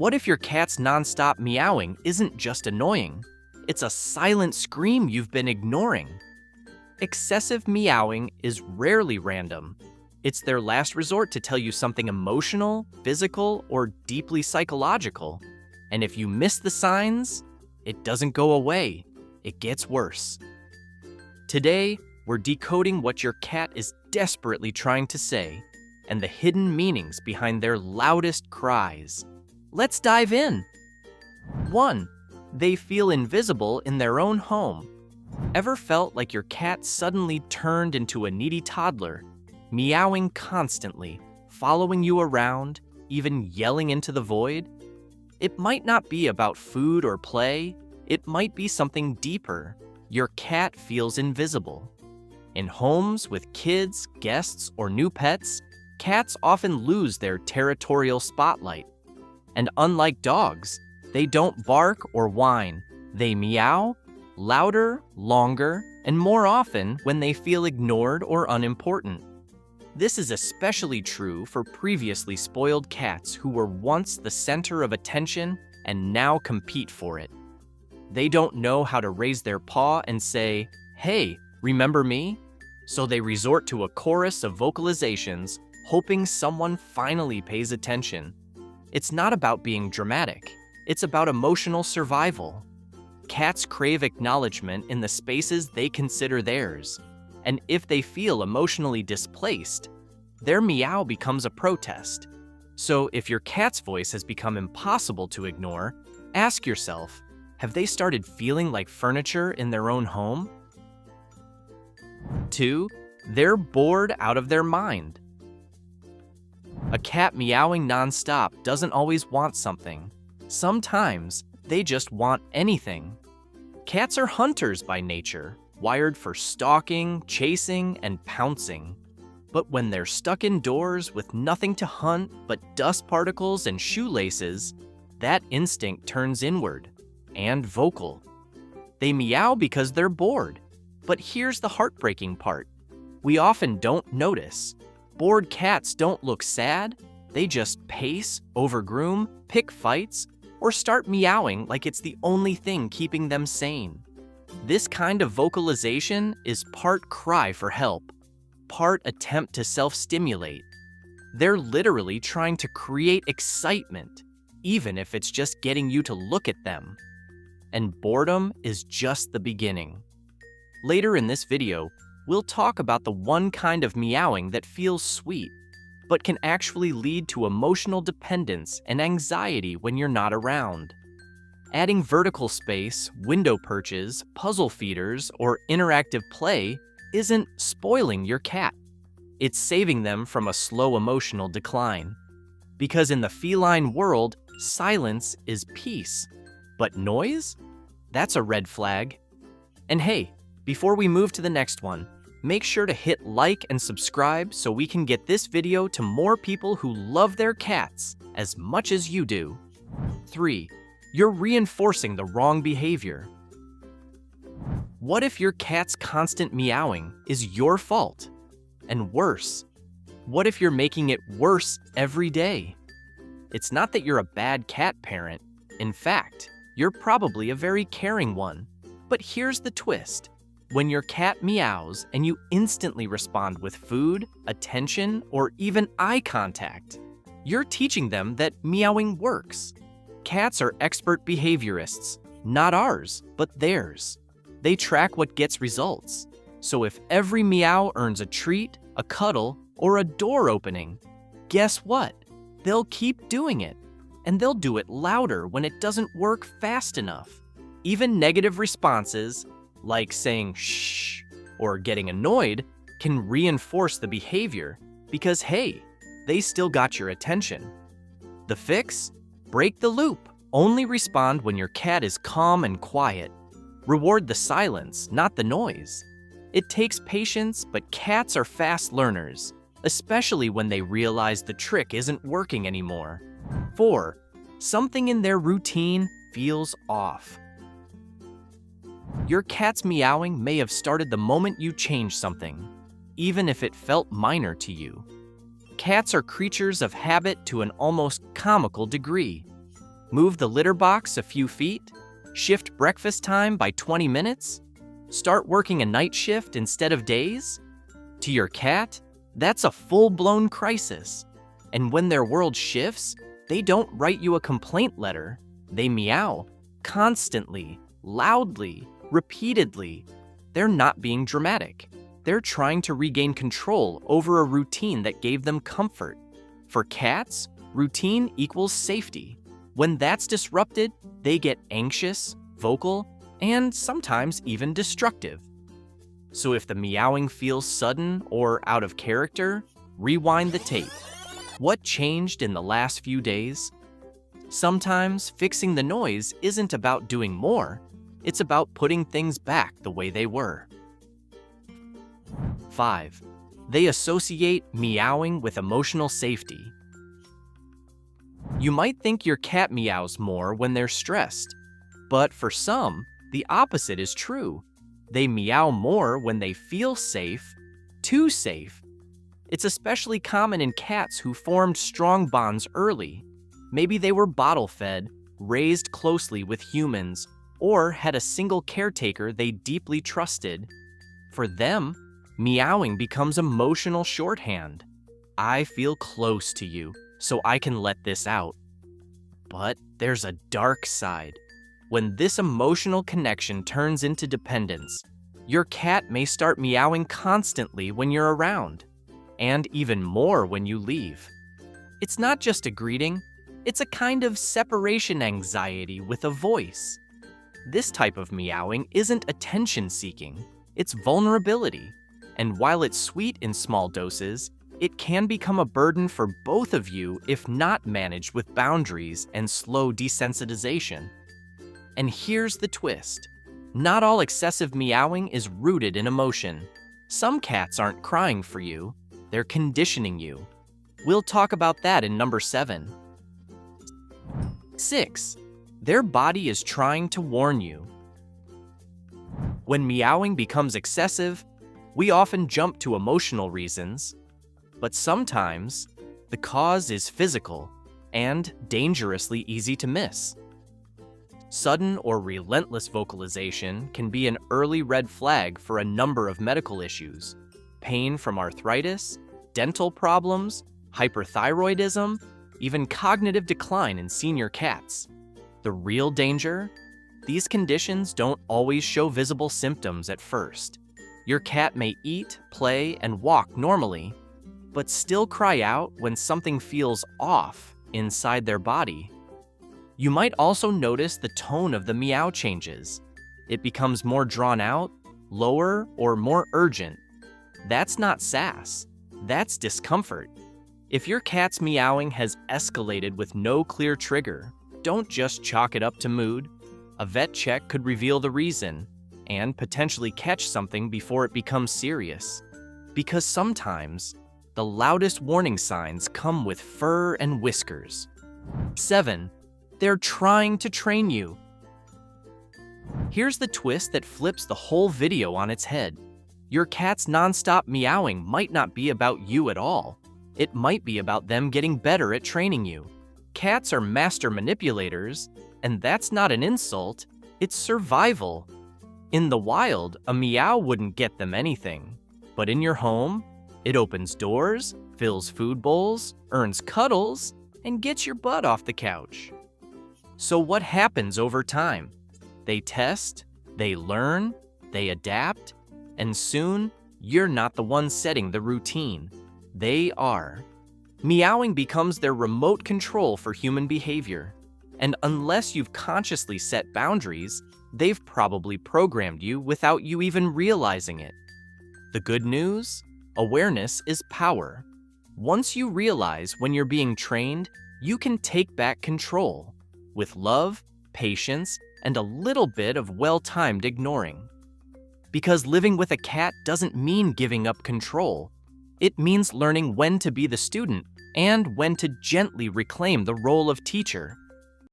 What if your cat's nonstop meowing isn't just annoying? It's a silent scream you've been ignoring. Excessive meowing is rarely random. It's their last resort to tell you something emotional, physical, or deeply psychological. And if you miss the signs, it doesn't go away. It gets worse. Today, we're decoding what your cat is desperately trying to say and the hidden meanings behind their loudest cries. Let's dive in. 1. They feel invisible in their own home. Ever felt like your cat suddenly turned into a needy toddler, meowing constantly, following you around, even yelling into the void? It might not be about food or play. It might be something deeper. Your cat feels invisible. In homes with kids, guests, or new pets, cats often lose their territorial spotlight. And unlike dogs, they don't bark or whine. They meow, louder, longer, and more often when they feel ignored or unimportant. This is especially true for previously spoiled cats who were once the center of attention and now compete for it. They don't know how to raise their paw and say, "Hey, remember me?" So they resort to a chorus of vocalizations, hoping someone finally pays attention. It's not about being dramatic. It's about emotional survival. Cats crave acknowledgement in the spaces they consider theirs. And if they feel emotionally displaced, their meow becomes a protest. So if your cat's voice has become impossible to ignore, ask yourself, have they started feeling like furniture in their own home? 2. They're bored out of their mind. A cat meowing nonstop doesn't always want something. Sometimes they just want anything. Cats are hunters by nature, wired for stalking, chasing, and pouncing. But when they're stuck indoors with nothing to hunt but dust particles and shoelaces, that instinct turns inward and vocal. They meow because they're bored. But here's the heartbreaking part. We often don't notice. Bored cats don't look sad. They just pace, overgroom, pick fights, or start meowing like it's the only thing keeping them sane. This kind of vocalization is part cry for help, part attempt to self-stimulate. They're literally trying to create excitement, even if it's just getting you to look at them. And boredom is just the beginning. Later in this video, we'll talk about the one kind of meowing that feels sweet, but can actually lead to emotional dependence and anxiety when you're not around. Adding vertical space, window perches, puzzle feeders, or interactive play isn't spoiling your cat. It's saving them from a slow emotional decline. Because in the feline world, silence is peace. But noise? That's a red flag. And hey, before we move to the next one, make sure to hit like and subscribe so we can get this video to more people who love their cats as much as you do. 3. You're reinforcing the wrong behavior. What if your cat's constant meowing is your fault? And worse, what if you're making it worse every day? It's not that you're a bad cat parent. In fact, you're probably a very caring one. But here's the twist. When your cat meows and you instantly respond with food, attention, or even eye contact, you're teaching them that meowing works. Cats are expert behaviorists, not ours, but theirs. They track what gets results. So if every meow earns a treat, a cuddle, or a door opening, guess what? They'll keep doing it. And they'll do it louder when it doesn't work fast enough. Even negative responses, like saying shh or getting annoyed, can reinforce the behavior because, hey, they still got your attention. The fix? Break the loop. Only respond when your cat is calm and quiet. Reward the silence, not the noise. It takes patience, but cats are fast learners, especially when they realize the trick isn't working anymore. 4. Something in their routine feels off. Your cat's meowing may have started the moment you changed something, even if it felt minor to you. Cats are creatures of habit to an almost comical degree. Move the litter box a few feet? Shift breakfast time by 20 minutes? Start working a night shift instead of days? To your cat, that's a full-blown crisis. And when their world shifts, they don't write you a complaint letter. They meow constantly, loudly, repeatedly. They're not being dramatic. They're trying to regain control over a routine that gave them comfort. For cats, routine equals safety. When that's disrupted, they get anxious, vocal, and sometimes even destructive. So if the meowing feels sudden or out of character, rewind the tape. What changed in the last few days? Sometimes fixing the noise isn't about doing more. It's about putting things back the way they were. 5. They associate meowing with emotional safety. You might think your cat meows more when they're stressed, but for some, the opposite is true. They meow more when they feel safe, too safe. It's especially common in cats who formed strong bonds early. Maybe they were bottle-fed, raised closely with humans, or had a single caretaker they deeply trusted. For them, meowing becomes emotional shorthand. I feel close to you, so I can let this out. But there's a dark side. When this emotional connection turns into dependence, your cat may start meowing constantly when you're around, and even more when you leave. It's not just a greeting, it's a kind of separation anxiety with a voice. This type of meowing isn't attention-seeking, it's vulnerability. And while it's sweet in small doses, it can become a burden for both of you if not managed with boundaries and slow desensitization. And here's the twist. Not all excessive meowing is rooted in emotion. Some cats aren't crying for you, they're conditioning you. We'll talk about that in number 7. 6. Their body is trying to warn you. When meowing becomes excessive, we often jump to emotional reasons, but sometimes the cause is physical and dangerously easy to miss. Sudden or relentless vocalization can be an early red flag for a number of medical issues: pain from arthritis, dental problems, hyperthyroidism, even cognitive decline in senior cats. The real danger? These conditions don't always show visible symptoms at first. Your cat may eat, play, and walk normally, but still cry out when something feels off inside their body. You might also notice the tone of the meow changes. It becomes more drawn out, lower, or more urgent. That's not sass. That's discomfort. If your cat's meowing has escalated with no clear trigger, don't just chalk it up to mood. A vet check could reveal the reason and potentially catch something before it becomes serious. Because sometimes, the loudest warning signs come with fur and whiskers. 7. They're trying to train you. Here's the twist that flips the whole video on its head. Your cat's nonstop meowing might not be about you at all. It might be about them getting better at training you. Cats are master manipulators, and that's not an insult, it's survival. In the wild, a meow wouldn't get them anything. But in your home, it opens doors, fills food bowls, earns cuddles, and gets your butt off the couch. So what happens over time? They test, they learn, they adapt, and soon, you're not the one setting the routine. They are. Meowing becomes their remote control for human behavior. And unless you've consciously set boundaries, they've probably programmed you without you even realizing it. The good news? Awareness is power. Once you realize when you're being trained, you can take back control with love, patience, and a little bit of well-timed ignoring. Because living with a cat doesn't mean giving up control. It means learning when to be the student and when to gently reclaim the role of teacher.